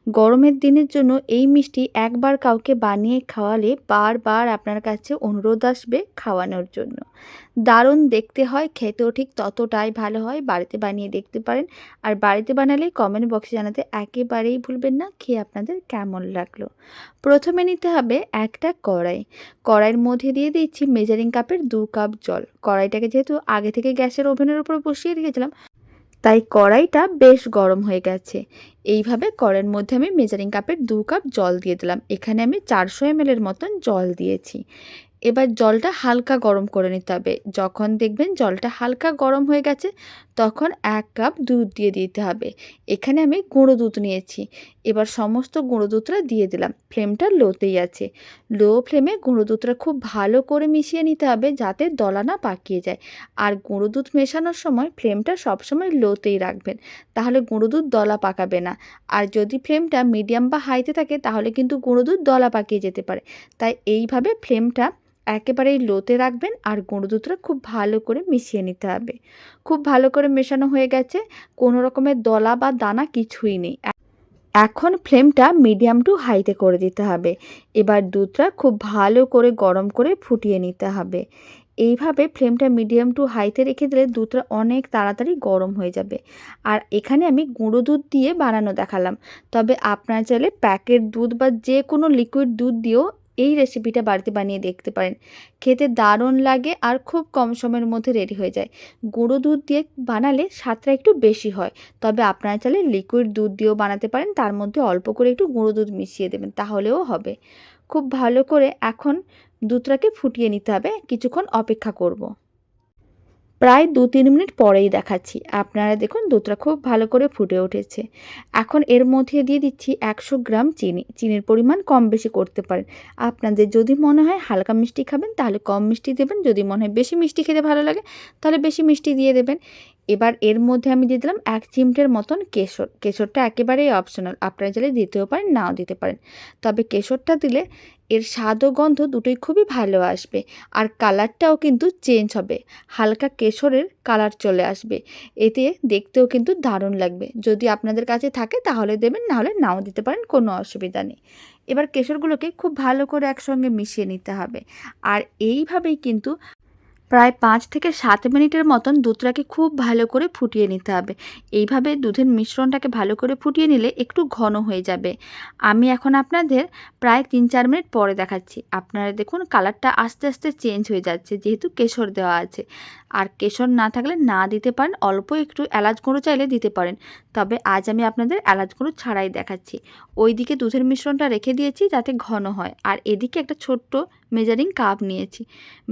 গরমের দিনের জন্য এই মিষ্টি একবার কাউকে বানিয়ে খাওয়ালে বারবার আপনার কাছে অনুরোধ আসবে খাওয়ানোর জন্য। দারুণ দেখতে হয়, খেতেও ঠিক ততটাই ভালো হয়। বাড়িতে বানিয়ে দেখতে পারেন। আর বাড়িতে বানালে কমেন্ট বক্সে জানাতে একেবারেই ভুলবেন না খেয়ে আপনাদের কেমন লাগলো। প্রথমে নিতে হবে একটা কড়াই। কড়াইয়ের মধ্যে দিয়ে দিচ্ছি মেজারিং কাপের 2 কাপ জল। কড়াইটাকে যেহেতু আগে থেকে গ্যাসের ওভেনের উপর বসিয়ে রেখেছিলাম, তাই কড়াইটা বেশ গরম হয়ে গেছে। এইভাবে কড়াইয়ের মধ্যে আমি মেজারিং কাপের 2 কাপ জল দিয়ে দিলাম। এখানে আমি 400 ml এর মতন জল দিয়েছি। এবার জলটা হালকা গরম করে নিতে হবে। যখন দেখবেন জলটা হালকা গরম হয়ে গেছে, তখন 1 কাপ দুধ দিয়ে দিতে হবে। এখানে আমি গুঁড়ো দুধ নিয়েছি। এবার সমস্ত গুঁড়ো দুধটা দিয়ে দিলাম। ফ্লেমটা লোতেই আছে। লো ফ্লেমে গুঁড়ো দুধটা খুব ভালো করে মিশিয়ে নিতে হবে, যাতে দলা না পাকিয়ে যায়। আর গুঁড়ো দুধ মেশানোর সময় ফ্লেমটা সবসময় লোতেই রাখবেন, তাহলে গুঁড়ো দুধ দলা পাকাবে না। আর যদি ফ্লেমটা মিডিয়াম বা হাইতে থাকে, তাহলে কিন্তু গুঁড়ো দুধ দলা পাকিয়ে যেতে পারে। তাই এইভাবে ফ্লেমটা একেবারেই লোতে রাখবেন আর গুঁড়ো দুধটা খুব ভালো করে মিশিয়ে নিতে হবে। খুব ভালো করে মেশানো হয়ে গেছে, কোনো রকমের দলা বা দানা কিছুই নেই। এখন ফ্লেমটা মিডিয়াম টু হাইতে করে দিতে হবে। এবার দুধটা খুব ভালো করে গরম করে ফুটিয়ে নিতে হবে। এইভাবে ফ্লেমটা মিডিয়াম টু হাইতে রেখে দিলে দুধটা অনেক তাড়াতাড়ি গরম হয়ে যাবে। আর এখানে আমি গুঁড়ো দুধ দিয়ে বানানো দেখালাম, তবে আপনারা চাইলে প্যাকেট দুধ বা যে কোনো লিকুইড দুধ দিয়েও এই রেসিপিটা বাড়িতে বানিয়ে দেখতে পারেন। খেতে দারুণ লাগে আর খুব কম সময়ের মধ্যে রেডি হয়ে যায়। গুঁড়ো দুধ দিয়ে বানালে স্বাদটা একটু বেশি হয়, তবে আপনারা চাইলে লিকুইড দুধ দিয়েও বানাতে পারেন। তার মধ্যে অল্প করে একটু গুঁড়ো দুধ মিশিয়ে দেবেন, তাহলেও হবে। খুব ভালো করে এখন দুধটাকে ফুটিয়ে নিতে হবে। কিছুক্ষণ অপেক্ষা করব। প্রায় 2-3 মিনিট পরেই দেখাচ্ছি। আপনারা দেখুন দুধটা খুব ভালো করে ফুটে উঠেছে। এখন এর মধ্যে দিয়ে দিচ্ছি 100 গ্রাম চিনি। চিনির পরিমাণ কম বেশি করতে পারেন। আপনাদের যদি মনে হয় হালকা মিষ্টি খাবেন, তাহলে কম মিষ্টি দেবেন। যদি মনে হয় বেশি মিষ্টি খেতে ভালো লাগে, তাহলে বেশি মিষ্টি দিয়ে দেবেন। এবার এর মধ্যে আমি দিয়ে দিলাম 1 চিমটের মতন কেশর। কেশরটা একেবারেই অপশনাল। আপনারা চাইলে দিতেও পারেন, নাও দিতে পারেন। তবে কেশরটা দিলে এর স্বাদ ও গন্ধ দুটোই খুবই ভালো আসবে। আর কালারটাও কিন্তু চেঞ্জ হবে। হালকা কেশরের কালার চলে আসবে। এতে দেখতেও কিন্তু দারুণ লাগবে। যদি আপনাদের কাছে থাকে তাহলে দেবেন, নাহলে নাও দিতে পারেন, কোনো অসুবিধা নেই। এবার কেশরগুলোকে খুব ভালো করে একসঙ্গে মিশিয়ে নিতে হবে। আর এইভাবেই কিন্তু প্রায় 5 থেকে 7 মিনিটের মতন দুধটাকে খুব ভালো করে ফুটিয়ে নিতে হবে। এইভাবে দুধের মিশ্রণটাকে ভালো করে ফুটিয়ে নিলে একটু ঘন হয়ে যাবে। আমি এখন আপনাদের প্রায় 3-4 মিনিট পরে দেখাচ্ছি। আপনারা দেখুন কালারটা আস্তে আস্তে চেঞ্জ হয়ে যাচ্ছে, যেহেতু কেশর দেওয়া আছে। আর কেশর না থাকলে না দিতে পারেন, অল্প একটু এলাচ গুঁড়ো চাইলে দিতে পারেন। তবে আজ আমি আপনাদের এলাচ গুঁড়ো ছাড়াই দেখাচ্ছি। ওইদিকে দুধের মিশ্রণটা রেখে দিয়েছি যাতে ঘন হয়, আর এদিকে একটা ছোট্ট মেজারিং কাপ নিয়েছি।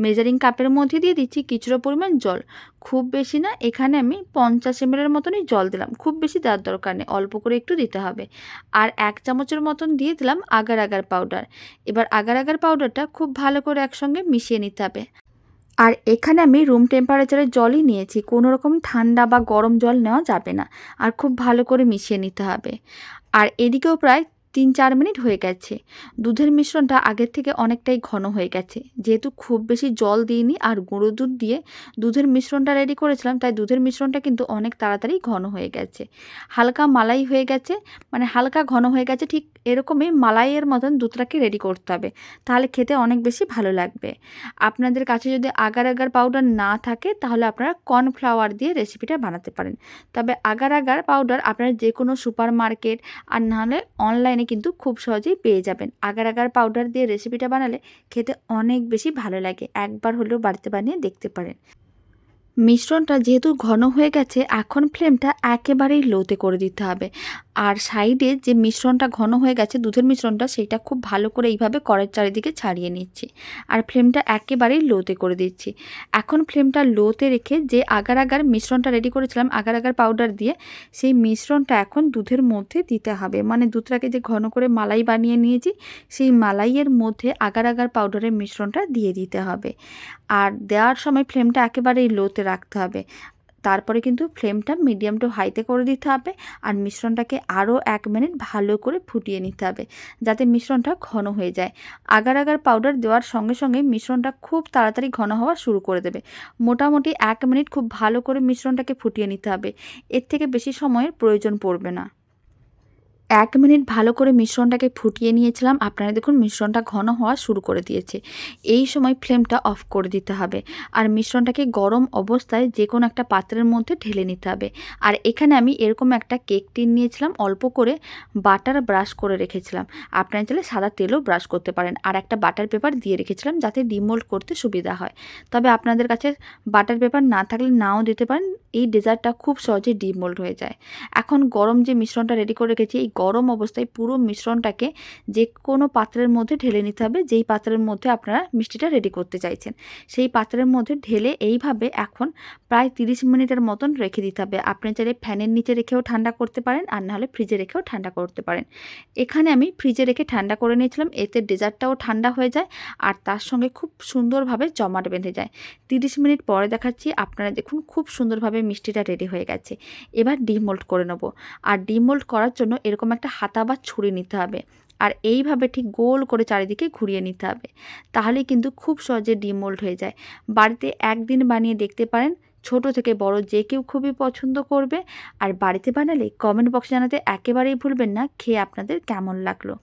মেজারিং কাপের মধ্যে দিয়ে দিচ্ছি কিছুটা পরিমাণ জল। খুব বেশি না, এখানে আমি 50 ml এর মতনই জল দিলাম। খুব বেশি দেওয়ার দরকার নেই, অল্প করে একটু দিতে হবে। আর 1 চামচের মতন দিয়ে দিলাম আগার আগার পাউডার। এবার আগার আগার পাউডারটা খুব ভালো করে একসঙ্গে মিশিয়ে নিতে হবে। আর এখানে আমি রুম টেম্পারেচারের জলই নিয়েছি, কোনো রকম ঠান্ডা বা গরম জল নেওয়া যাবে না। আর খুব ভালো করে মিশিয়ে নিতে হবে। আর এদিকেও প্রায় 3-4 মিনিট হয়ে গেছে। দুধের মিশ্রণটা আগের থেকে অনেকটাই ঘন হয়ে গেছে। যেহেতু খুব বেশি জল দিইনি আর গুঁড়ো দুধ দিয়ে দুধের মিশ্রণটা রেডি করেছিলাম, তাই দুধের মিশ্রণটা কিন্তু অনেক তাড়াতাড়ি ঘন হয়ে গেছে। হালকা মালাই হয়ে গেছে, মানে হালকা ঘন হয়ে গেছে। ঠিক এরকমই মালাইয়ের মতন দুধটাকে রেডি করতে হবে, তাহলে খেতে অনেক বেশি ভালো লাগবে। আপনাদের কাছে যদি আগার আগার পাউডার না থাকে, তাহলে আপনারা কর্নফ্লাওয়ার দিয়ে রেসিপিটা বানাতে পারেন। তবে আগার আগার পাউডার আপনারা যে কোনো সুপার মার্কেট আর নাহলে অনলাইনে কিন্তু খুব সহজেই পেয়ে যাবেন। আগার আগার পাউডার দিয়ে রেসিপিটা বানালে খেতে অনেক বেশি ভালো লাগে। একবার হলেও বাড়িতে বানিয়ে দেখতে পারেন। মিশ্রণটা যেহেতু ঘন হয়ে গেছে, এখন ফ্লেমটা একেবারেই লোতে করে দিতে হবে। আর সাইডে যে মিশ্রণটা ঘন হয়ে গেছে দুধের মিশ্রণটা, সেটা খুব ভালো করে এইভাবে কড়াইয়ের চারিদিকে ছাড়িয়ে নিচ্ছি। আর ফ্লেমটা একেবারেই লোতে করে দিচ্ছি। এখন ফ্লেমটা লোতে রেখে যে আগার আগার মিশ্রণটা রেডি করেছিলাম আগার আগার পাউডার দিয়ে, সেই মিশ্রণটা এখন দুধের মধ্যে দিতে হবে। মানে দুধটাকে যে ঘন করে মালাই বানিয়ে নিয়েছি, সেই মালাইয়ের মধ্যে আগার আগার পাউডারের মিশ্রণটা দিয়ে দিতে হবে। আর দেওয়ার সময় ফ্লেমটা একেবারেই লোতে রাখতে হবে। তারপরে কিন্তু ফ্লেমটা মিডিয়াম টু হাইতে করে দিতে হবে। আর মিশ্রণটাকে আরও 1 মিনিট ভালো করে ফুটিয়ে নিতে হবে, যাতে মিশ্রণটা ঘন হয়ে যায়। আগার আগার পাউডার দেওয়ার সঙ্গে সঙ্গে মিশ্রণটা খুব তাড়াতাড়ি ঘন হওয়া শুরু করে দেবে। মোটামুটি 1 মিনিট খুব ভালো করে মিশ্রণটাকে ফুটিয়ে নিতে হবে। এর থেকে বেশি সময়ের প্রয়োজন পড়বে না। 1 মিনিট ভালো করে মিশ্রণটাকে ফুটিয়ে নিয়েছিলাম। আপনারা দেখুন মিশ্রণটা ঘন হওয়া শুরু করে দিয়েছে। এই সময় ফ্লেমটা অফ করে দিতে হবে। আর মিশ্রণটাকে গরম অবস্থায় যেকোনো একটা পাত্রের মধ্যে ঢেলে নিতে হবে। আর এখানে আমি এরকম একটা কেক টিন নিয়েছিলাম, অল্প করে বাটার ব্রাশ করে রেখেছিলাম। আপনারা চাইলে সাদা তেলও ব্রাশ করতে পারেন। আর একটা বাটার পেপার দিয়ে রেখেছিলাম যাতে ডিমোল্ড করতে সুবিধা হয়। তবে আপনাদের কাছে বাটার পেপার না থাকলে নাও দিতে পারেন। এই ডেজার্টটা খুব সহজে ডিমোল্ড হয়ে যায়। এখন গরম যে মিশ্রণটা রেডি করে রেখেছি, এই গরম অবস্থায় পুরো মিশ্রণটাকে যে কোনো পাত্রের মধ্যে ঢেলে নিতে হবে। যেই পাত্রের মধ্যে আপনারা মিষ্টিটা রেডি করতে চাইছেন, সেই পাত্রের মধ্যে ঢেলে এইভাবে এখন প্রায় 30 মিনিটের মতন রেখে দিতে হবে। আপনি চাইলে ফ্যানের নিচে রেখেও ঠান্ডা করতে পারেন, আর নাহলে ফ্রিজে রেখেও ঠান্ডা করতে পারেন। এখানে আমি ফ্রিজে রেখে ঠান্ডা করে নিয়েছিলাম, এতে ডেজার্টটাও ঠান্ডা হয়ে যায় আর তার সঙ্গে খুব সুন্দরভাবে জমাট বেঁধে যায়। 30 মিনিট পরে দেখাচ্ছি, আপনারা দেখুন খুব সুন্দরভাবে মিষ্টিটা রেডি হয়ে গেছে। এবার ডিমোল্ড করে নেব। আর ডিমোল্ড করার জন্য এরকম একটা হাতা বা ছুরি নিতে হবে, আর এইভাবে ঠিক গোল করে চারিদিকে ঘুরিয়ে নিতে হবে। তাহলেই কিন্তু খুব সহজে ডিমোল্ড হয়ে যায়। বাড়িতে একদিন বানিয়ে দেখতে পারেন, ছোট থেকে বড় যে কেউ খুবই পছন্দ করবে। আর বাড়িতে বানালে কমেন্ট বক্সে জানাতে একেবারেই ভুলবেন না খেয়ে আপনাদের কেমন লাগলো।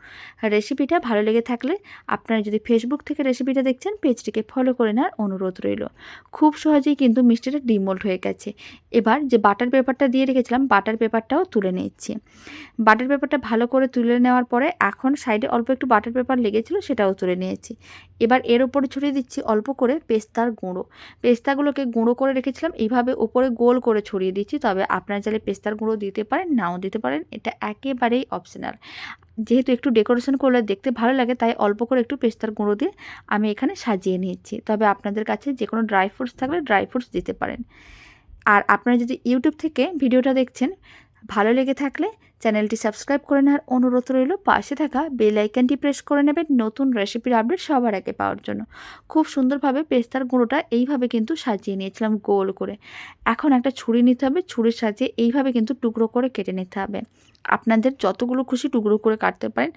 রেসিপিটা ভালো লেগে থাকলে আপনারা যদি ফেসবুক থেকে রেসিপিটা দেখছেন, পেজটিকে ফলো করে নেওয়ার অনুরোধ রইল। খুব সহজেই কিন্তু মিষ্টিটা ডিমোল্ড হয়ে গেছে। এবার যে বাটার পেপারটা দিয়ে রেখেছিলাম, বাটার পেপারটাও তুলে নিচ্ছি। বাটার পেপারটা ভালো করে তুলে নেওয়ার পরে এখন সাইডে অল্প একটু বাটার পেপার লেগেছিল, সেটাও তুলে নিয়েছি। এবার এর ওপরে ছড়িয়ে দিচ্ছি অল্প করে পেস্তার গুঁড়ো। পেস্তাগুলোকে গুঁড়ো করে রেখেছিলাম, এইভাবে ওপরে গোল করে ছড়িয়ে দিচ্ছি। তবে আপনারা চাইলে পেস্তার গুঁড়ো দিতে পারেন, নাও দিতে পারেন, এটা একেবারেই অপশনাল। যেহেতু একটু ডেকোরেশন করলে দেখতে ভালো লাগে, তাই অল্প করে একটু পেস্তার গুঁড়ো দিয়ে আমি এখানে সাজিয়ে নিচ্ছি। তবে আপনাদের কাছে যে কোনো ড্রাই ফ্রুটস থাকলে ড্রাই ফ্রুটস দিতে পারেন। আর আপনারা যদি ইউটিউব থেকে ভিডিওটা দেখছেন, ভালো লেগে থাকলে চ্যানেলটি সাবস্ক্রাইব করে নেওয়ার অনুরোধ রইল। পাশে থাকা বেল আইকনটি প্রেস করে নেবেন নতুন রেসিপির আপডেট সবার আগে পাওয়ার জন্য। খুব সুন্দরভাবে পেস্তার গুঁড়োটা এইভাবে কিন্তু সাজিয়ে নিয়েছিলাম গোল করে। এখন একটা ছুরি নিতে হবে, ছুরির সাহায্যে এইভাবে কিন্তু টুকরো করে কেটে নিতে হবে। আপনাদের যতগুলো খুশি টুকরো করে কাটতে পারেন।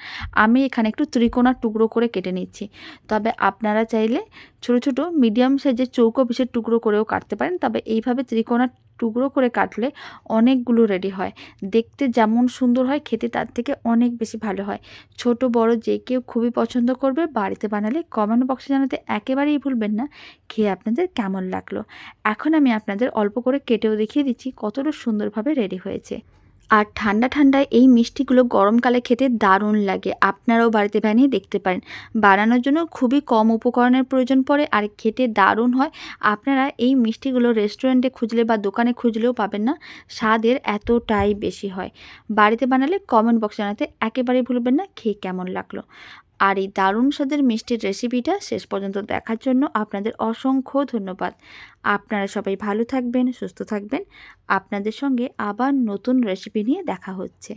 আমি এখানে একটু ত্রিকোণার টুকরো করে কেটে নিচ্ছি। তবে আপনারা চাইলে ছোট ছোট মিডিয়াম সাইজের চৌকো পিসের টুকরো করেও কাটতে পারেন। তবে এইভাবে ত্রিকোণার টুকরো করে কাটলে অনেকগুলো রেডি হয়। দেখতে যেমন সুন্দর হয়, খেতে তার থেকে অনেক বেশি ভালো হয়। ছোট বড় যে কেউ খুবই পছন্দ করবে। বাড়িতে বানালে কমেন্ট বক্সে জানাতে একেবারেই ভুলবেন না খেয়ে আপনাদের কেমন লাগলো। এখন আমি আপনাদের অল্প করে কেটেও দেখিয়ে দিচ্ছি কতটা সুন্দরভাবে রেডি হয়েছে। আর ঠান্ডা ঠান্ডায় এই মিষ্টিগুলো গরমকালে খেতে দারুণ লাগে। আপনারাও বাড়িতে বানিয়ে দেখতে পারেন। বানানোর জন্য খুবই কম উপকরণের প্রয়োজন পড়ে, আর খেতে দারুণ হয়। আপনারা এই মিষ্টিগুলো রেস্টুরেন্টে খুঁজলে বা দোকানে খুঁজলেও পাবেন না, স্বাদের এতটাই বেশি হয়। বাড়িতে বানালে কমেন্ট বক্সে জানাতে একেবারেই ভুলবেন না খেয়ে কেমন লাগলো। আর এই দারুণ স্বাদের মিষ্টির রেসিপিটা শেষ পর্যন্ত দেখার জন্য আপনাদের অসংখ্য ধন্যবাদ। আপনারা সবাই ভালো থাকবেন, সুস্থ থাকবেন। আপনাদের সঙ্গে আবার নতুন রেসিপি নিয়ে দেখা হচ্ছে।